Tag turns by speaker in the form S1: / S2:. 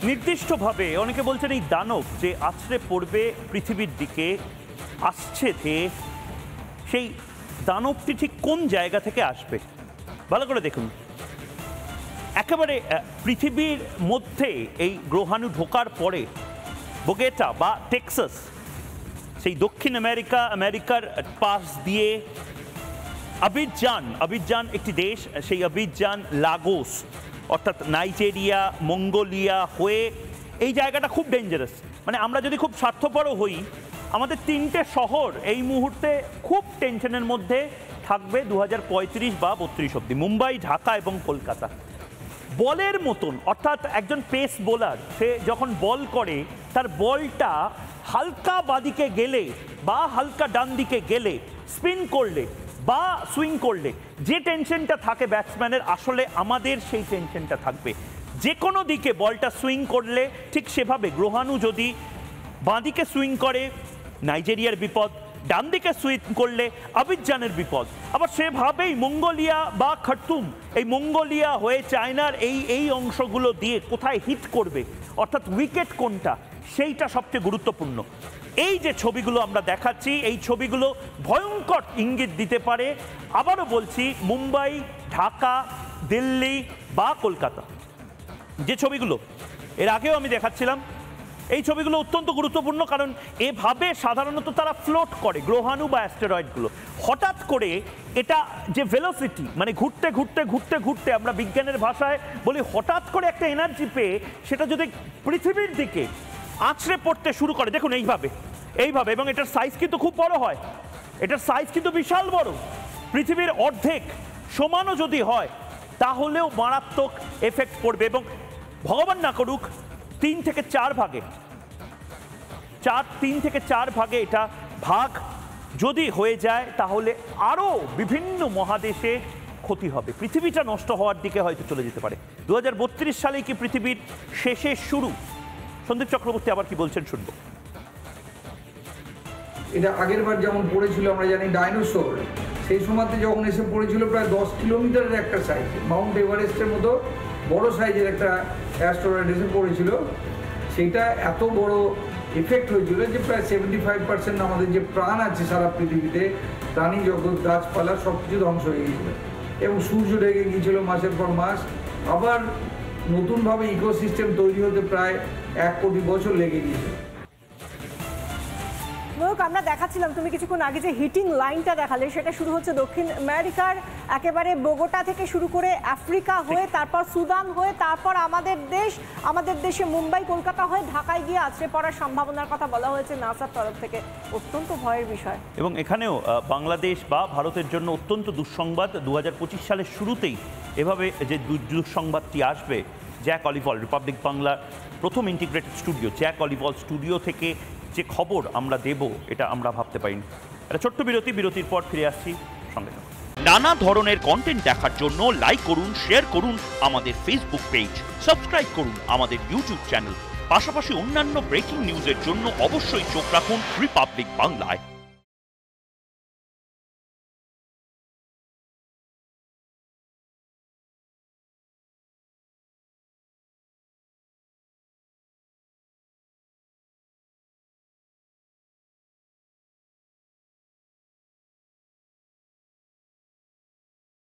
S1: নির্দিষ্টভাবে অনেকে বলছেন এই দানব যে আছড়ে পড়বে পৃথিবীর দিকে আসছে, সেই দানবটি ঠিক কোন জায়গা থেকে আসবে ভালো করে দেখুন। একেবারে পৃথিবীর মধ্যে এই গ্রহাণু ঢোকার পরে বোগেটা বা টেক্সাস, সেই দক্ষিণ আমেরিকার পাশ দিয়ে আবিজান একটি দেশ, সেই আবিজান, লাগোস অর্থাৎ নাইজেরিয়া, মঙ্গোলিয়া হয়ে এই জায়গাটা খুব ডেঞ্জারাস। মানে আমরা যদি খুব স্বার্থপরও হই, আমাদের 3টে শহর এই মুহূর্তে খুব টেনশনের মধ্যে থাকবে 2035 বা 32 অব্দি, মুম্বাই, ঢাকা এবং কলকাতা। বলের মতন, অর্থাৎ একজন পেস বোলার সে যখন বল করে তার বলটা হালকা বাদিকে গেলে বা হালকা ডান দিকে গেলে, স্পিন করলে বা সুইং করলে যে টেনশনটা থাকে ব্যাটসম্যানের, আসলে আমাদের সেই টেনশনটা থাকবে। যে কোনো দিকে বলটা সুইং করলে ঠিক সেভাবে গ্রহাণু যদি বাঁদিকে সুইং করে নাইজেরিয়ার বিপদ, ডান দিকে সুইং করলে আবিজানের বিপদ। আবার সেভাবেই মঙ্গোলিয়া বা খার্তুম, এই মঙ্গোলিয়া হয়ে চায়নার এই অংশগুলো দিয়ে কোথায় হিট করবে, অর্থাৎ উইকেট কোনটা, সেইটা সবচেয়ে গুরুত্বপূর্ণ। এই যে ছবিগুলো আমরা দেখাচ্ছি, এই ছবিগুলো ভয়ঙ্কর ইঙ্গিত দিতে পারে, আবারও বলছি, মুম্বাই, ঢাকা, দিল্লি বা কলকাতা। যে ছবিগুলো এর আগেও আমি দেখাচ্ছিলাম, এই ছবিগুলো অত্যন্ত গুরুত্বপূর্ণ, কারণ এভাবে সাধারণত তারা ফ্লোট করে গ্রহাণু বা অ্যাস্টেরয়েডগুলো। হঠাৎ করে এটা যে ভেলোসিটি, মানে ঘুরতে ঘুরতে ঘুরতে ঘুরতে, আমরা বিজ্ঞানের ভাষায় বলি হঠাৎ করে একটা এনার্জি পেয়ে সেটা যদি পৃথিবীর দিকে আছড়ে পড়তে শুরু করে, দেখুন এইভাবে, এবং এটার সাইজ কিন্তু খুব বড় হয়, এটার সাইজ কিন্তু বিশাল বড়, পৃথিবীর অর্ধেক সমানও যদি হয় তাহলেও মারাত্মক এফেক্ট পড়বে। এবং ভগবান না করুক 3 থেকে 4 ভাগে এটা ভাগ যদি হয়ে যায়, তাহলে আরও বিভিন্ন মহাদেশে ক্ষতি হবে, পৃথিবীটা নষ্ট হওয়ার দিকে হয়তো চলে যেতে পারে। 2032 সালেই কি পৃথিবীর শেষের শুরু? সন্দীপ চক্রবর্তী আবার কি বলছেন শুনবো।
S2: এটা আগের বার যেমন পড়েছিল আমরা জানি ডাইনোসর, সেই সময়তে যখন এসে পড়েছিল প্রায় 10 কিলোমিটারের একটা সাইজ, মাউন্ট এভারেস্টের মতো বড় সাইজের একটা অ্যাস্টেরয়েড এসে পড়েছিল। সেইটা এত বড় এফেক্ট হয়েছিল যে প্রায় 75% আমাদের যে প্রাণ আছে সারা পৃথিবীতে, প্রাণী জগৎ, গাছপালা সব কিছু ধ্বংস হয়ে গিয়েছিল এবং সূর্য ঢেকে গিয়েছিল মাসের পর মাস। আবার নতুনভাবে ইকোসিস্টেম তৈরি হতে প্রায় 1 কোটি বছর লেগে গিয়েছিল।
S3: আমরা দেখাচ্ছিলাম, তুমি কিছুক্ষণ আগে যে হিটিং লাইনটা দেখালে, সেটা শুরু হচ্ছে দক্ষিণ আমেরিকার একেবারে বোগোটা থেকে শুরু করে আফ্রিকা হয়ে, তারপর সুদান হয়ে, তারপর আমাদের দেশে মুম্বাই, কলকাতা হয়ে ঢাকায় গিয়ে আছড়ে পড়ার সম্ভাবনার কথা বলা হয়েছে নাসার তরফ থেকে। অত্যন্ত ভয়ের বিষয়। এবং
S1: এখানেও বাংলাদেশ বা ভারতের জন্য অত্যন্ত দুঃসংবাদ। 2025 সালের শুরুতেই এভাবে যে দুঃসংবাদটি আসবে, জ্যাক অলিভল, রিপাবলিক বাংলার প্রথম ইন্টিগ্রেটেড স্টুডিও, জ্যাক অলিভল স্টুডিও থেকে যে খবর আমরা দেব, এটা আমরা ভাবতে পারিনি। একটা ছোট্ট বিরতির পর ফিরে আসছি, সঙ্গে থাকুন। নানা ধরনের কন্টেন্ট দেখার জন্য লাইক করুন, শেয়ার করুন আমাদের ফেসবুক পেজ, সাবস্ক্রাইব করুন আমাদের ইউটিউব চ্যানেল। পাশাপাশি অন্যান্য ব্রেকিং নিউজের জন্য অবশ্যই চোখ রাখুন রিপাবলিক বাংলায়।